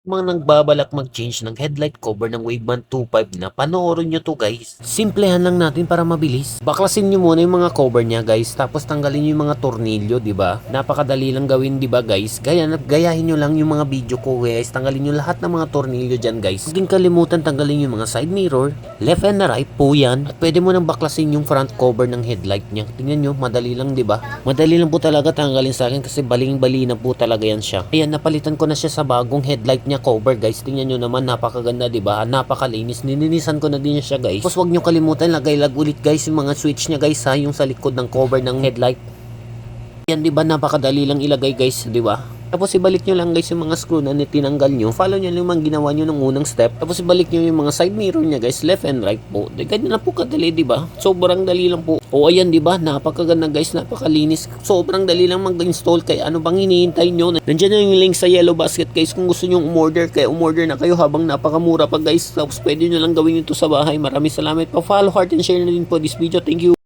Mga nagbabalak mag-change ng headlight cover ng Waveband 2.5 na panoorin nyo to guys. Simplehan lang natin para mabilis. Baklasin nyo muna yung mga cover niya guys, tapos tanggalin nyo yung mga tornilyo, di ba? Napakadali lang gawin, di ba guys? Gayahin nyo lang yung mga video ko guys. Tanggalin nyo lahat ng mga tornilyo dyan guys. Huwag din kalimutan tanggalin yung mga side mirror, left and right po yan. At pwede mo nang baklasin yung front cover ng headlight niya. Tingnan nyo, madali lang, di ba? Madali lang po talaga tanggalin sa akin kasi baling-bali na po talaga yan siya. Ayan, napalitan ko na siya sa bagong headlight niya cover guys. Tingnan nyo naman, napakaganda, di ba? Napakalinis. Nilinisan ko na din siya guys. Tapos wag nyo kalimutan lagay ulit guys yung mga switch niya guys ha, yung sa likod ng cover ng headlight. Yan, di ba? Napakadali lang ilagay guys, di ba? Tapos ibalik nyo lang guys yung mga screw na tinanggal nyo. Follow nyo lang yung ginawa nyo ng unang step. Tapos ibalik nyo yung mga side mirror niya guys, left and right po. Ganyan na po kadali, di ba? Sobrang dali lang po. O ayan, di ba? Napakaganda guys, napakalinis. Sobrang dali lang mag-install, kaya ano bang hinihintay nyo? Nandiyan na yung link sa yellow basket guys kung gusto nyo umorder, kaya umorder na kayo habang napakamura pa guys. Tapos pwede nyo lang gawin ito sa bahay. Maraming salamat pa. Follow, heart and share na din po this video. Thank you.